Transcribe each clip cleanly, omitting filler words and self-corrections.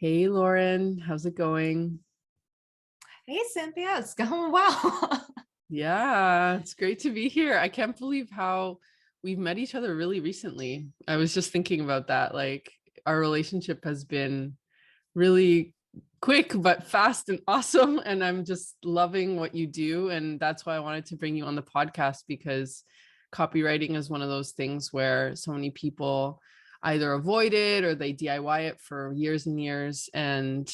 Hey Lauren, how's it going? Hey, Cynthia, it's going well. Yeah, it's great to be here. I can't believe how we've met each other really recently. I was just thinking about that. Like our relationship has been really quick but fast and awesome, and I'm just loving what you do, and that's why I wanted to bring you on the podcast because copywriting is one of those things where so many people either avoid it or they DIY it for years and years. And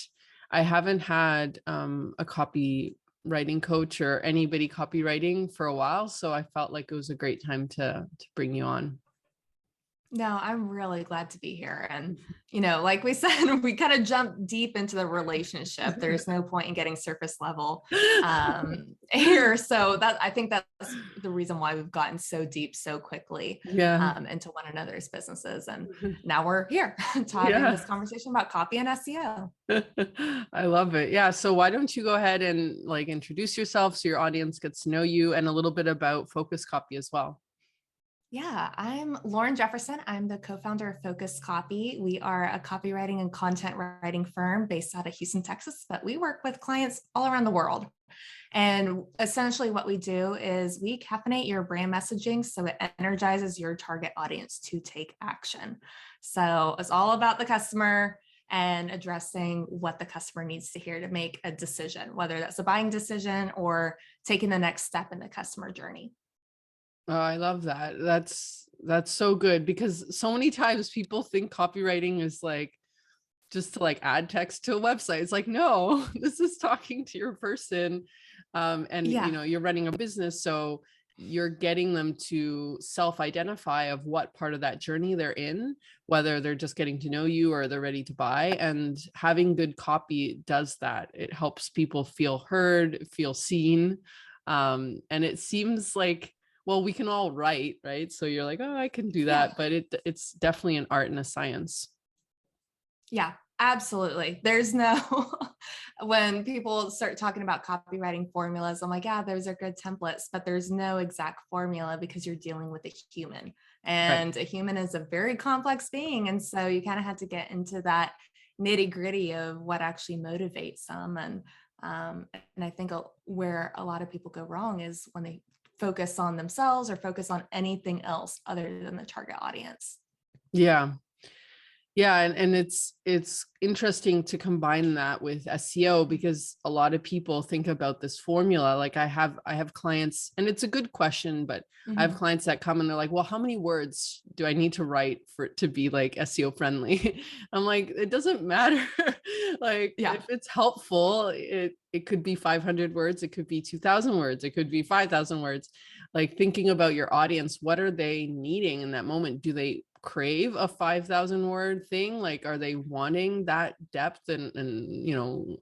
I haven't had a copywriting coach or anybody copywriting for a while, so I felt like it was a great time to bring you on. No, I'm really glad to be here. And, like we said, we kind of jumped deep into the relationship. There's no point in getting surface level here. So I think that's the reason why we've gotten so deep so quickly Yeah. into one another's businesses. And now we're here having Yeah. this conversation about copy and SEO. I love it. Yeah. So why don't you go ahead and like introduce yourself so your audience gets to know you and a little bit about Focus Copy as well. Yeah, I'm Lauren Jefferson. I'm the co-founder of Focus Copy. We are a copywriting and content writing firm based out of Houston, Texas, but we work with clients all around the world. And essentially what we do is we caffeinate your brand messaging so it energizes your target audience to take action. So it's all about the customer and addressing what the customer needs to hear to make a decision, whether that's a buying decision or taking the next step in the customer journey. Oh, I love that. That's so good because so many times people think copywriting is like just to like add text to a website. It's like, no, this is talking to your person. And Yeah. you're running a business, so you're getting them to self-identify of what part of that journey they're in, whether they're just getting to know you or they're ready to buy. And having good copy does that. It helps people feel heard, feel seen. And it seems like, well, we can all write, right? So you're like, oh, I can do Yeah. that, but it's definitely an art and a science. Yeah, absolutely. There's no, when people start talking about copywriting formulas, I'm like, yeah, those are good templates, but there's no exact formula because you're dealing with a human. Right. And a human is a very complex being. And so you kind of have to get into that nitty gritty of what actually motivates them. And I think where a lot of people go wrong is when they focus on themselves or focus on anything else other than the target audience. Yeah. Yeah, and it's interesting to combine that with SEO because a lot of people think about this formula. Like I have clients, and it's a good question, but I have Mhm. clients that come and they're like, "Well, how many words do I need to write for it to be like SEO friendly?" I'm like, it doesn't matter. Like Yeah. if it's helpful, it could be 500 words, it could be 2,000 words, it could be 5,000 words. Like thinking about your audience, what are they needing in that moment? Do they crave a 5,000 word thing? Like, are they wanting that depth and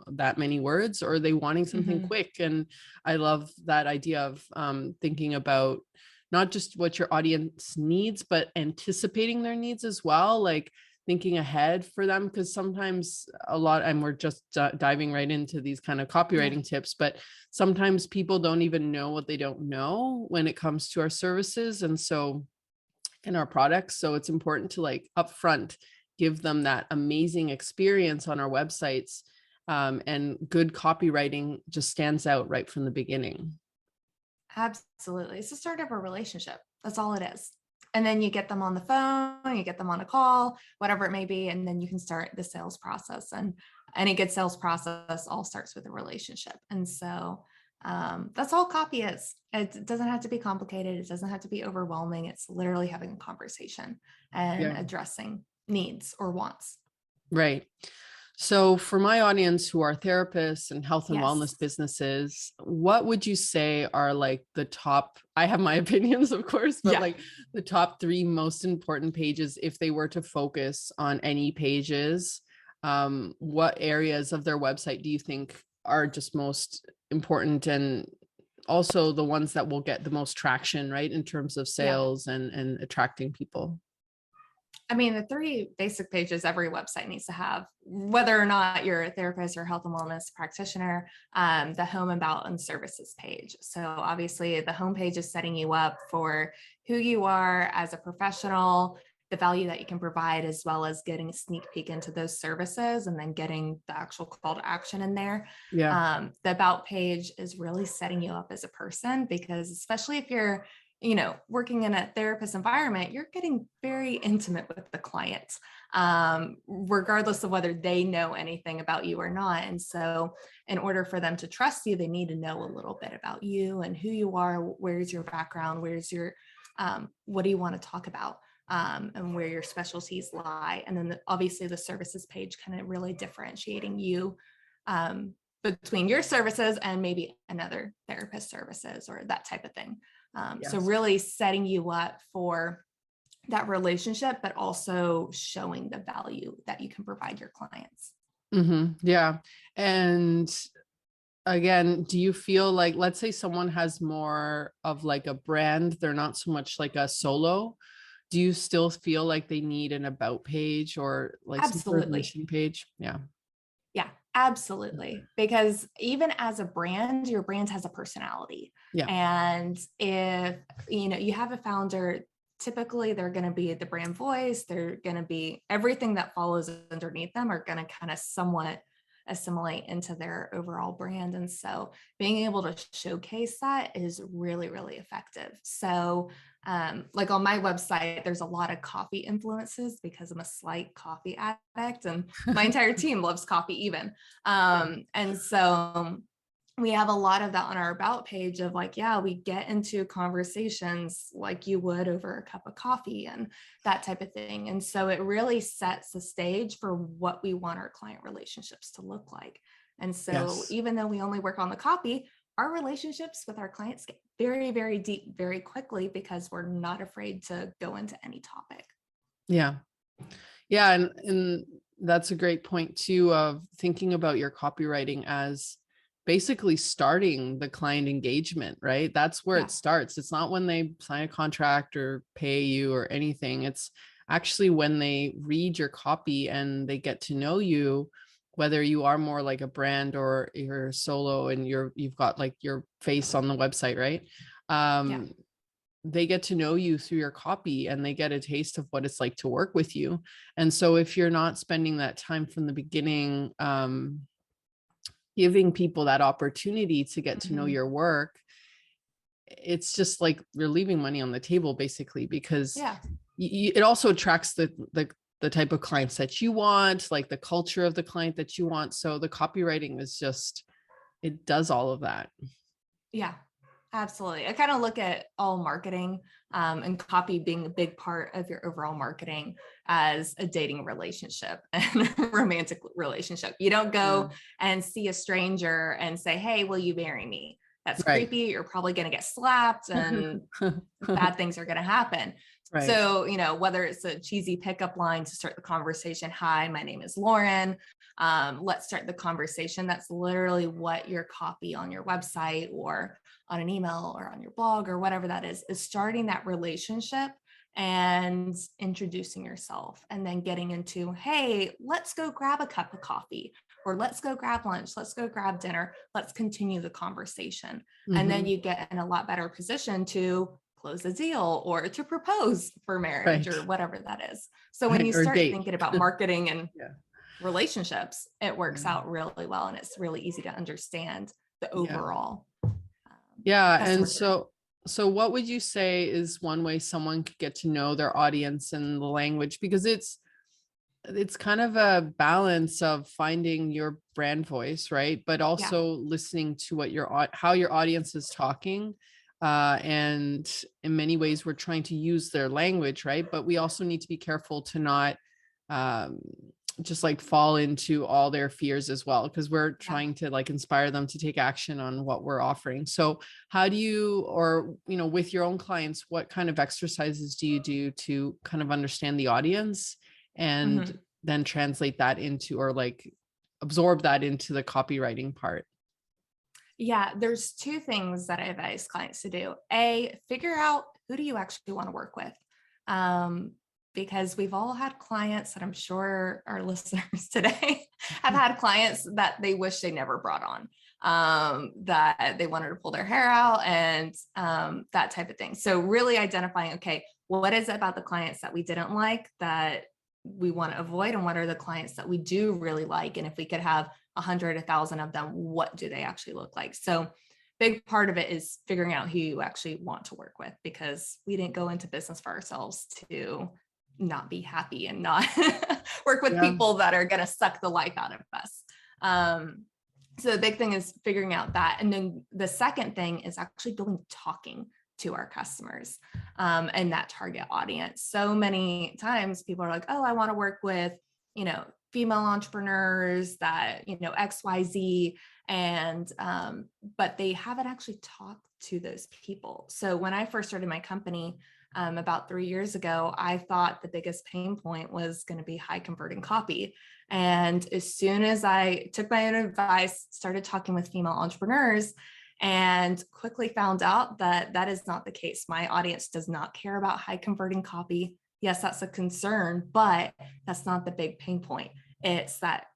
that many words, or are they wanting something Mhm. quick? And I love that idea of thinking about not just what your audience needs, but anticipating their needs as well. Like thinking ahead for them, because sometimes a lot, and we're just diving right into these kind of Yeah. copywriting tips, but sometimes people don't even know what they don't know when it comes to our services. And so in our products. So it's important to like upfront give them that amazing experience on our websites. And good copywriting just stands out right from the beginning. Absolutely. It's the start of a relationship. That's all it is. And then you get them on the phone, you get them on a call, whatever it may be, and then you can start the sales process. And any good sales process all starts with a relationship. And so that's all copy is. It doesn't have to be complicated. It doesn't have to be overwhelming. It's literally having a conversation and Yeah. addressing needs or wants. Right. So, for my audience who are therapists and health and Yes. wellness businesses, what would you say are like the top? I have my opinions, of course, but Yeah. like the top three most important pages if they were to focus on any pages? What areas of their website do you think are just most important, and also the ones that will get the most traction, right, in terms of Yeah. sales and attracting people? I mean, the three basic pages every website needs to have, whether or not you're a therapist or health and wellness practitioner, the home, about, and services page. So obviously the home page is setting you up for who you are as a professional, the value that you can provide, as well as getting a sneak peek into those services and then getting the actual call to action in there. Yeah. The about page is really setting you up as a person, because especially if you're, working in a therapist environment, you're getting very intimate with the client, regardless of whether they know anything about you or not. And so in order for them to trust you, they need to know a little bit about you and who you are, where's your background, where's your, what do you want to talk about, and where your specialties lie. And then obviously the services page kind of really differentiating you, between your services and maybe another therapist services or that type of thing. So Yes. really setting you up for that relationship, but also showing the value that you can provide your clients. Yeah. And again, do you feel like, let's say someone has more of like a brand, they're not so much like a solo. Do you still feel like they need an about page or like some sort of Absolutely. mission page? Yeah. Yeah, absolutely. Because even as a brand, your brand has a personality. Yeah. And if, you have a founder, typically they're going to be the brand voice, they're going to be everything that follows underneath them are going to kind of somewhat assimilate into their overall brand. And so being able to showcase that is really, really effective. So like on my website, there's a lot of coffee influences because I'm a slight coffee addict and my entire team loves coffee even. And so we have a lot of that on our about page of like, yeah, we get into conversations like you would over a cup of coffee and that type of thing. And so it really sets the stage for what we want our client relationships to look like. And so Yes. even though we only work on the copy, our relationships with our clients get very, very deep very quickly because we're not afraid to go into any topic. Yeah. Yeah. And that's a great point too, of thinking about your copywriting as basically starting the client engagement, right? That's where Yeah. it starts. It's not when they sign a contract or pay you or anything. It's actually when they read your copy and they get to know you, whether you are more like a brand or you're solo and you've got like your face on the website, right? Yeah. They get to know you through your copy and they get a taste of what it's like to work with you. And so if you're not spending that time from the beginning, giving people that opportunity to get to know Mhm. your work, it's just like you're leaving money on the table basically, because Yeah. it also attracts the type of clients that you want, like the culture of the client that you want. So the copywriting is just, it does all of that. Yeah. Absolutely. I kind of look at all marketing, and copy being a big part of your overall marketing as a dating relationship and a romantic relationship. You don't Yeah. go and see a stranger and say, "Hey, will you marry me?" That's Right. creepy. You're probably going to get slapped and bad things are going to happen. Right. So, whether it's a cheesy pickup line to start the conversation, "Hi, my name is Lauren. Let's start the conversation." That's literally what your copy on your website or on an email or on your blog or whatever that is starting that relationship and introducing yourself and then getting into, "Hey, let's go grab a cup of coffee, or let's go grab lunch, let's go grab dinner, let's continue the conversation." And then Mhm. you get in a lot better position to close a deal or to propose for marriage or Right. whatever that is. So when Right. you Or start date. thinking about marketing and Yeah. relationships, it works Yeah. out really well. And it's really easy to understand the Yeah. overall Yeah. customer And journey. so what would you say is one way someone could get to know their audience and the language? Because it's kind of a balance of finding your brand voice, right? But Yeah. also listening to what how your audience is talking. And in many ways, we're trying to use their language, right? But we also need to be careful to not um, just like fall into all their fears as well, because we're Yeah. trying to like inspire them to take action on what we're offering. So how do you, or with your own clients, what kind of exercises do you do to kind of understand the audience and Mhm. then translate that into, or like absorb that into the copywriting part? Yeah, there's two things that I advise clients to do. A, figure out who do you actually want to work with. Um, because we've all had clients that I'm sure our listeners today have had clients that they wish they never brought on, that they wanted to pull their hair out and that type of thing. So really identifying, okay, what is it about the clients that we didn't like that we want to avoid, and what are the clients that we do really like? And if we could have 100, 1,000 of them, what do they actually look like? So big part of it is figuring out who you actually want to work with, because we didn't go into business for ourselves to not be happy and not work with Yeah. people that are going to suck the life out of us. So the big thing is figuring out that. And then the second thing is actually building talking to our customers and that target audience. So many times people are like, oh, I want to work with, female entrepreneurs that, XYZ. And, but they haven't actually talked to those people. So when I first started my company, about 3 years ago, I thought the biggest pain point was going to be high converting copy. And as soon as I took my own advice, started talking with female entrepreneurs, and quickly found out that that is not the case. My audience does not care about high converting copy. Yes, that's a concern, but that's not the big pain point. It's that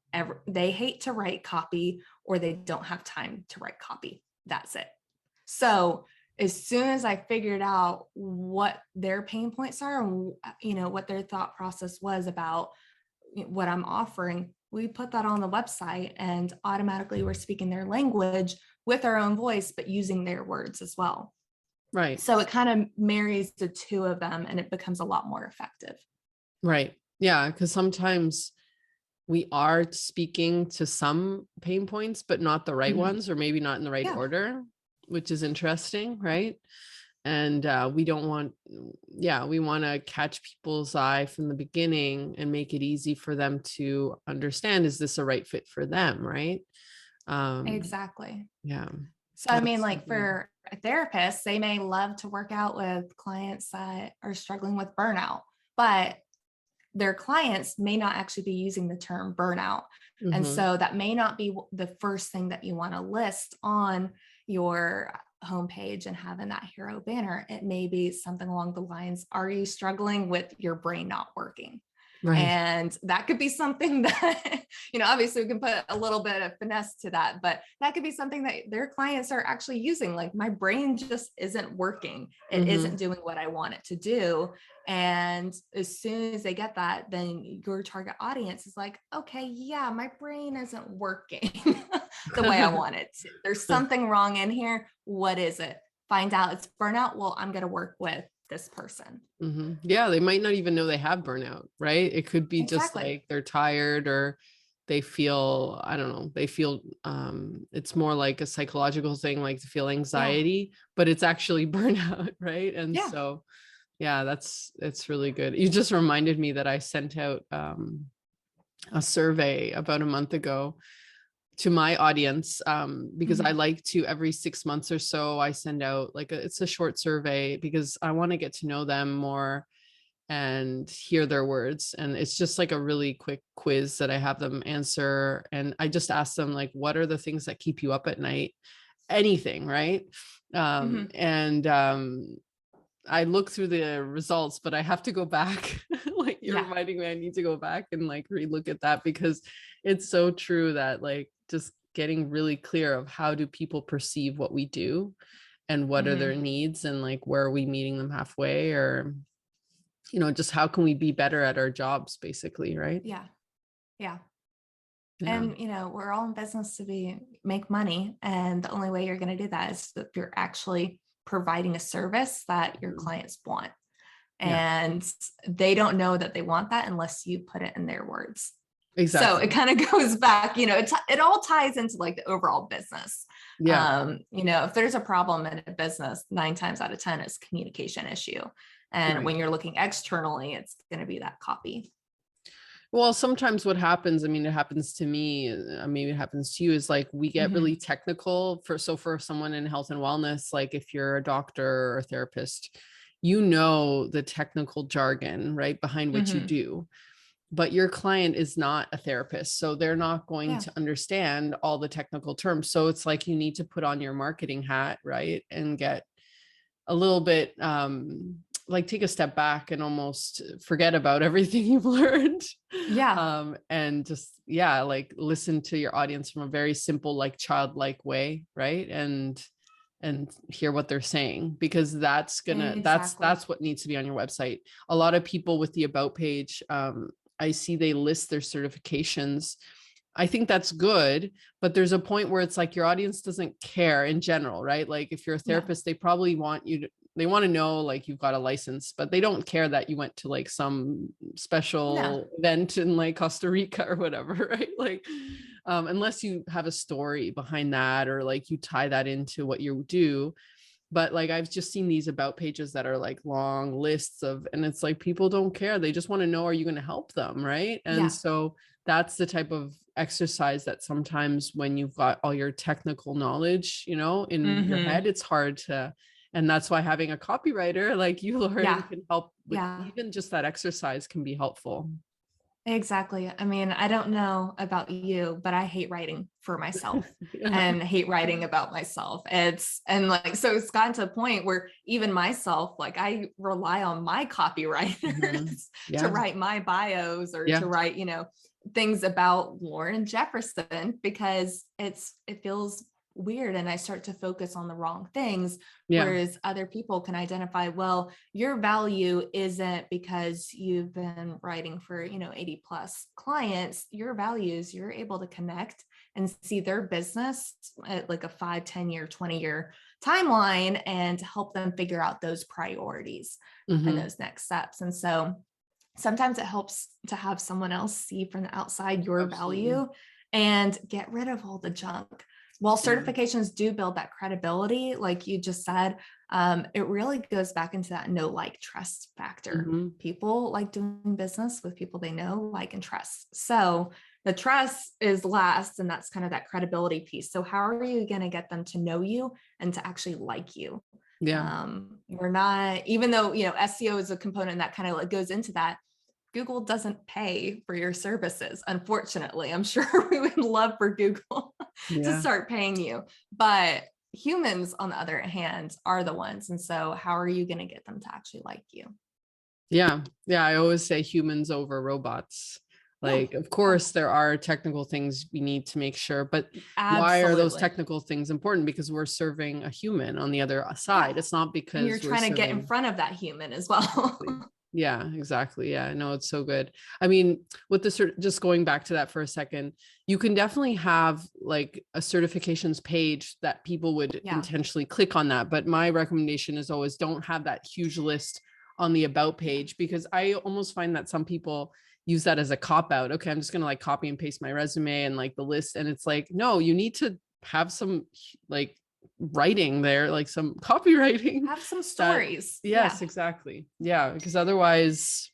they hate to write copy, or they don't have time to write copy. That's it. So as soon as I figured out what their pain points are, and what their thought process was about what I'm offering, we put that on the website, and automatically we're speaking their language with our own voice, but using their words as well. Right. So it kind of marries the two of them, and it becomes a lot more effective. Right. Yeah. Because sometimes we are speaking to some pain points, but not the right ones, or maybe not in the right order, which is interesting. Right. And we don't want, we want to catch people's eye from the beginning and make it easy for them to understand, is this a right fit for them? Right. Exactly. Yeah. So, I mean, like for a therapist, they may love to work out with clients that are struggling with burnout, but their clients may not actually be using the term burnout. Mm-hmm. And so that may not be the first thing that you want to list on your homepage and have in that hero banner. It may be something along the lines, are you struggling with your brain not working? Right. And that could be something that, obviously we can put a little bit of finesse to that, but that could be something that their clients are actually using. Like, my brain just isn't working. It isn't doing what I want it to do. And as soon as they get that, then your target audience is like, okay, yeah, my brain isn't working the way I want it to. There's something wrong in here. What is it? Find out it's burnout. Well, I'm going to work with this person. Mm-hmm. Yeah. They might not even know they have burnout, right? It could be just like they're tired, or they feel, I don't know, they feel, it's more like a psychological thing, like to feel anxiety, but it's actually burnout. Right. And so, it's really good. You just reminded me that I sent out, a survey about a month ago to my audience, because I like to, every 6 months or so, I send out it's a short survey, because I want to get to know them more and hear their words. And it's just like a really quick quiz that I have them answer. And I just ask them, like, what are the things that keep you up at night? Anything, right? And I look through the results, but I have to go back. Like, you're reminding me, I need to go back and relook at that, because it's so true that just getting really clear of how do people perceive what we do, and what are their needs, and where are we meeting them halfway, or, just how can we be better at our jobs, basically. Right. Yeah. And, we're all in business to make money. And the only way you're going to do that is if you're actually providing a service that your clients want. And they don't know that they want that unless you put it in their words. Exactly. So it kind of goes back, it all ties into the overall business. If there's a problem in a business, 9 times out of 10 is communication issue. And when you're looking externally, it's going to be that copy. Well, sometimes what happens, it happens to me, maybe it happens to you, is we get really technical for someone in health and wellness, if you're a doctor or a therapist, the technical jargon, right, behind what you do, but your client is not a therapist. So they're not going to understand all the technical terms. So it's you need to put on your marketing hat, right, and get a little bit, take a step back and almost forget about everything you've learned. And just, listen to your audience from a very simple, childlike way. Right. And and hear what they're saying, because Exactly. that's what needs to be on your website. A lot of people with the about page, I see they list their certifications. I think that's good, but there's a point where it's like your audience doesn't care in general, right? Like if you're a No, therapist, they probably want you to, they want to know like you've got a license, but they don't care that you went to like some no, special event in like Costa Rica or whatever, right? Like, unless you have a story behind that, or like you tie that into what you do. But like I've just seen these about pages that are like long lists of, and it's like people don't care, they just want to know, are you going to help them, right? And yeah. so that's the type of exercise that sometimes when you've got all your technical knowledge, you know, in your head, Hmm. it's hard to. And that's why having a copywriter like you, Lauren, Yeah. can help with, Yeah. even just that exercise can be helpful. Exactly. I mean, I don't know about you, but I hate writing for myself Yeah. and hate writing about myself. And like, so it's gotten to a point where even myself, like I rely on my Mhm. copywriters to Yeah. write my bios or Yeah. to write, things about Lauren Jefferson because it feels weird and I start to focus on the wrong things. Yeah. Whereas other people can identify, well, your value isn't because you've been writing for 80 plus clients. Your values, you're able to connect and see their business at like a 5, 10 year, 20-year timeline and help them figure out those priorities and Hmm. those next steps. And so sometimes it helps to have someone else see from the outside your Absolutely. value and get rid of all the junk. While Yeah. certifications do build that credibility, like you just said, it really goes back into that know, like, trust factor. Hmm. People like doing business with people they know, like, and trust. So the trust is last, and that's kind of that credibility piece. So how are you going to get them to know you and to actually like you? Yeah. We're not, even though, SEO is a component that kind of like goes into that. Google doesn't pay for your services, unfortunately. I'm sure we would love for Google to Yeah. start paying you, but humans, on the other hand, are the ones. And so, how are you going to get them to actually like you? Yeah. Yeah. I always say humans over robots. Yeah. Like, of Yeah. course, there are technical things we need to make sure, but why are those Absolutely. technical things important? Because we're serving a human on the other Yeah. side. It's not And you're because we're trying to get in serving. front of that human as well. Exactly. Yeah, exactly. Yeah, no, it's so good. I mean, with the just going back to that for a second, you can definitely have like a certifications page that people would Yeah. intentionally click on that. But my recommendation is always don't have that huge list on the about Yeah. page, because I almost find that some people use that as a cop out. Okay, I'm just going to like copy and paste my resume and like the list. And it's like, no, you need to have some like writing there, like some copywriting Have some that, stories. Yeah. yes, exactly. Yeah, because otherwise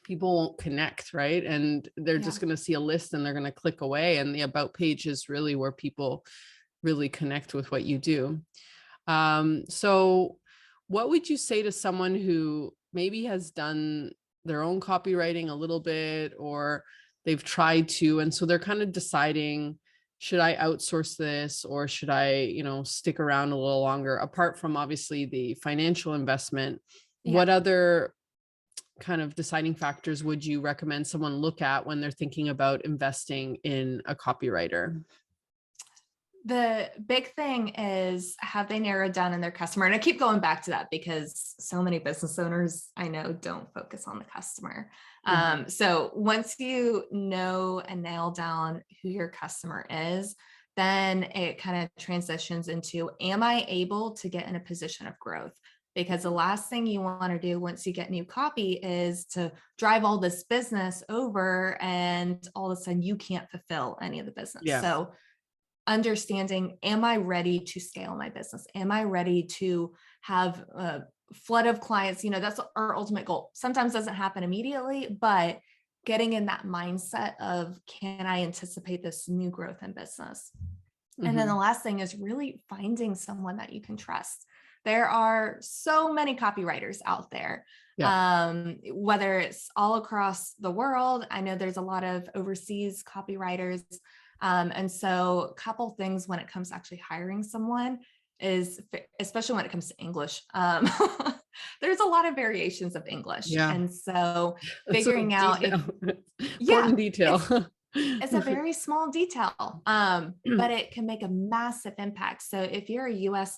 people won't connect, right? And they're Yeah. just going to see a list and they're going to click away. And the about page is really where people really connect with what you do. So what would you say to someone who maybe has done their own copywriting a little bit, or they've tried to, and so they're kind of deciding, should I outsource this or should I, stick around a little longer, apart from obviously the financial investment? Yeah. What other kind of deciding factors would you recommend someone look at when they're thinking about investing in a copywriter? The big thing is, have they narrowed down in their customer? And I keep going back to that because so many business owners I know don't focus on the customer. Mhm. So once you know and nail down who your customer is, then it kind of transitions into, am I able to get in a position of growth? Because the last thing you want to do once you get new copy is to drive all this business over and all of a sudden you can't fulfill any of the business. Yeah. So understanding, am I ready to scale my business? Am I ready to have a flood of clients? That's our ultimate goal. Sometimes doesn't happen immediately, but getting in that mindset of, can I anticipate this new growth in business? And then the Hmm. last thing is really finding someone that you can trust. There are so many copywriters out there, Yeah. whether it's all across the world. I know there's a lot of overseas copywriters. And so a couple things when it comes to actually hiring someone is, especially when it comes to English, there's a lot of variations of English. Yeah. And so That's a figuring out if, detail. yeah, Important detail. it's It's a very small detail, but it can make a massive impact. So if you're a US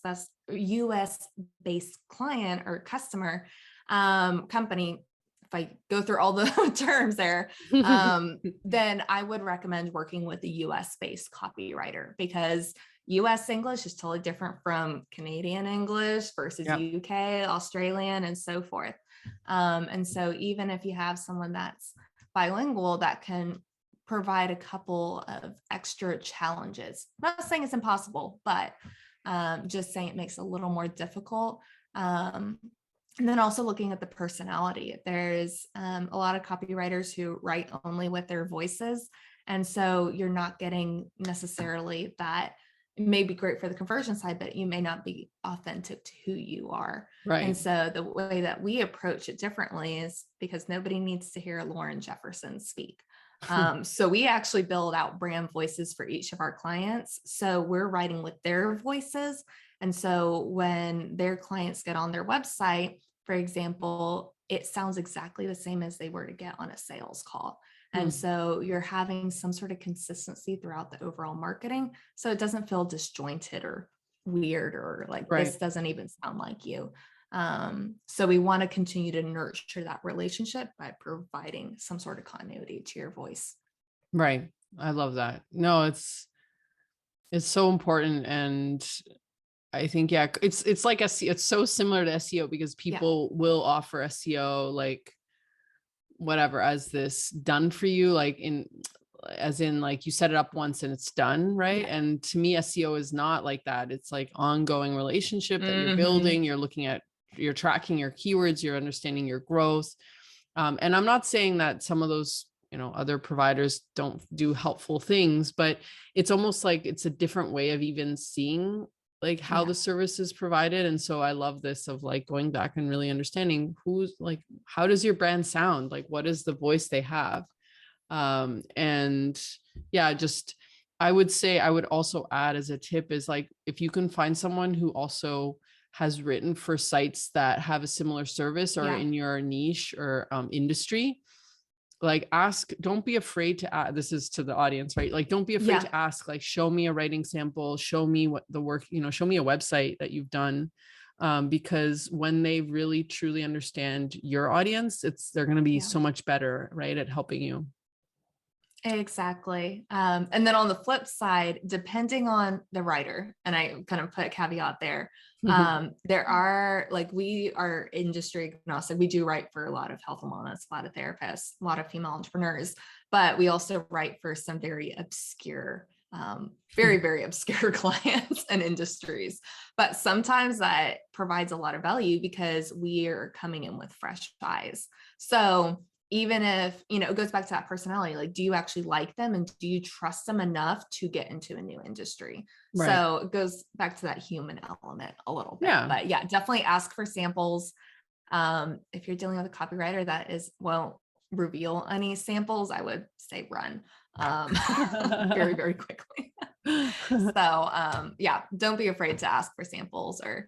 based client or customer, company, if I go through all the terms there, then I would recommend working with a US based copywriter, because US English is totally different from Canadian English versus Yeah. UK, Australian, and so forth. And so even if you have someone that's bilingual, that can provide a couple of extra challenges. I'm not saying it's impossible, but just saying it makes it a little more difficult. And then also looking at the personality. There's a lot of copywriters who write only with their voices. And so you're not getting necessarily that. It may be great for the conversion side, but you may not be authentic to who you are. Right. And so the way that we approach it differently is because nobody needs to hear Lauren Jefferson speak. So we actually build out brand voices for each of our clients. So we're writing with their voices. And so when their clients get on their website, for example, it sounds exactly the same as they were to get on a sales call. And so you're having some sort of consistency throughout the overall marketing. So it doesn't feel disjointed or weird, or like this doesn't even sound like you. So we want to continue to nurture that relationship by providing some sort of continuity to your voice. Right. I love that. No, it's so important. And I think, yeah, it's like SEO. It's so similar to SEO because people will offer SEO, like whatever, as this done for you, like as in like you set it up once and it's done. Right. And to me, SEO is not like that. It's like ongoing relationship that you're building. You're looking at, you're tracking your keywords, you're understanding your growth. And I'm not saying that some of those, other providers don't do helpful things, but it's almost like it's a different way of even seeing like how the service is provided. And so I love this of like going back and really understanding who's like, how does your brand sound? Like, what is the voice they have? And yeah, just, I would say, I would also add as a tip is like, if you can find someone who also has written for sites that have a similar service or in your niche or industry, like don't be afraid to ask. This is to the audience, right? Like, don't be afraid to ask, like, show me a writing sample, show me what the work, show me a website that you've done. Because when they really truly understand your audience, they're going to be so much better, right, at helping you. Exactly. And then on the flip side, depending on the writer, and I kind of put a caveat there, there are, like, we are industry agnostic. We do write for a lot of health and wellness, a lot of therapists, a lot of female entrepreneurs, but we also write for some very obscure, very, very obscure clients and industries. But sometimes that provides a lot of value because we are coming in with fresh eyes. So even if, it goes back to that personality, like, do you actually like them and do you trust them enough to get into a new industry? Right. So it goes back to that human element a little bit. But yeah, definitely ask for samples. If you're dealing with a copywriter that won't reveal any samples, I would say run very, very quickly. So yeah, don't be afraid to ask for samples, or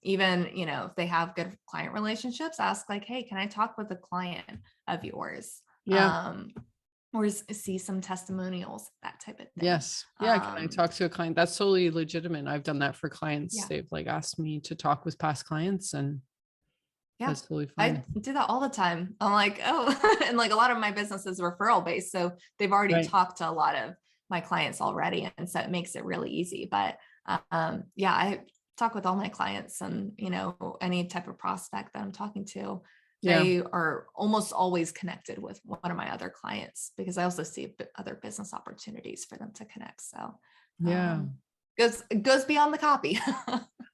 even, if they have good client relationships, ask like, hey, can I talk with a client of yours? Or see some testimonials, that type of thing. Yes. Yeah. Can I talk to a client? That's totally legitimate. I've done that for clients. They've like asked me to talk with past clients, and that's totally fine. I do that all the time. I'm like, oh, and like a lot of my business is referral based. So they've already talked to a lot of my clients already. And so it makes it really easy. But yeah, I talk with all my clients, and, any type of prospect that I'm talking to, they are almost always connected with one of my other clients, because I also see other business opportunities for them to connect. So it goes beyond the copy.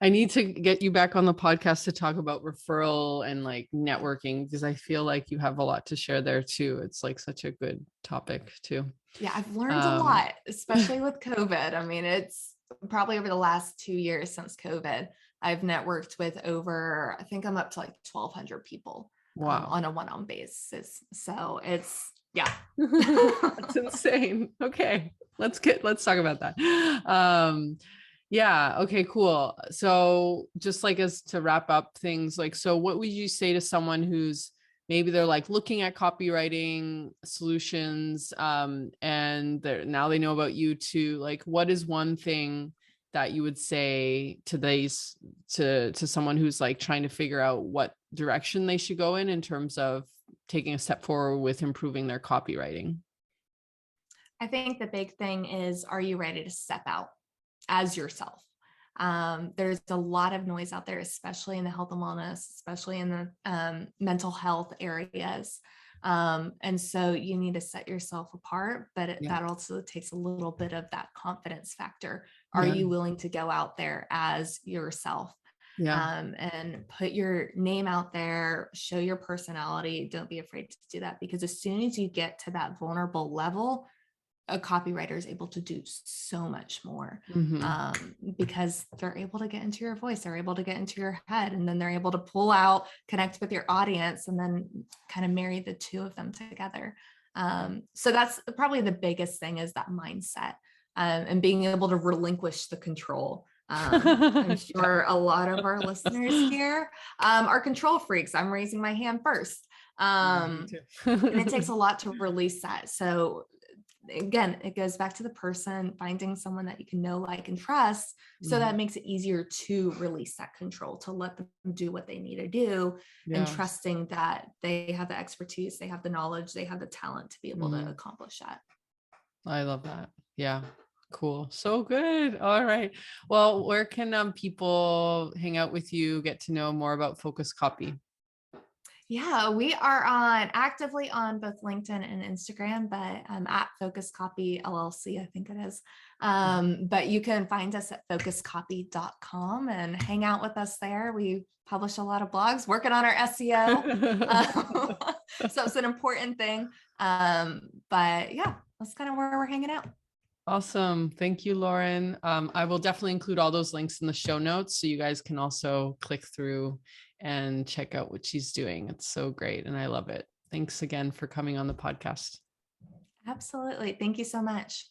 I need to get you back on the podcast to talk about referral and like networking, because I feel like you have a lot to share there too. It's like such a good topic too. Yeah, I've learned a lot, especially with COVID. I mean, it's probably over the last 2 years since COVID, I've networked with over, I think I'm up to like 1,200 people on a one-on basis. So it's, that's insane. Okay, let's talk about that. Yeah. Okay, cool. So just like as to wrap up things, like, so what would you say to someone who's maybe they're like looking at copywriting solutions, and now they know about you too. Like, what is one thing that you would say to to someone who's like trying to figure out what direction they should go in terms of taking a step forward with improving their copywriting? I think the big thing is, are you ready to step out as yourself? There's a lot of noise out there, especially in the health and wellness, especially in the mental health areas. And so you need to set yourself apart, but Yeah. that also takes a little bit of that confidence factor. Are Yeah. you willing to go out there as yourself? Yeah. And put your name out there, show your personality. Don't be afraid to do that, because as soon as you get to that vulnerable level, a copywriter is able to do so much more, because they're able to get into your voice, they're able to get into your head, and then they're able to pull out, connect with your audience, and then kind of marry the two of them together. So that's probably the biggest thing, is that mindset, and being able to relinquish the control. I'm sure a lot of our listeners here are control freaks. I'm raising my hand first. And it takes a lot to release that. So again, it goes back to the person, finding someone that you can know, like, and trust. So that makes it easier to release that control, to let them do what they need to do, and trusting that they have the expertise, they have the knowledge, they have the talent to be able to accomplish that. I love that. Yeah. Cool. So good. All right. Well, where can people hang out with you, get to know more about Focus Copy? Yeah, we are actively on both LinkedIn and Instagram, but at Focus Copy LLC, I think it is. But you can find us at focuscopy.com and hang out with us there. We publish a lot of blogs, working on our SEO. So it's an important thing. But yeah, that's kind of where we're hanging out. Awesome. Thank you, Lauren. I will definitely include all those links in the show notes so you guys can also click through and check out what she's doing. It's so great and I love it. Thanks again for coming on the podcast. Absolutely. Thank you so much.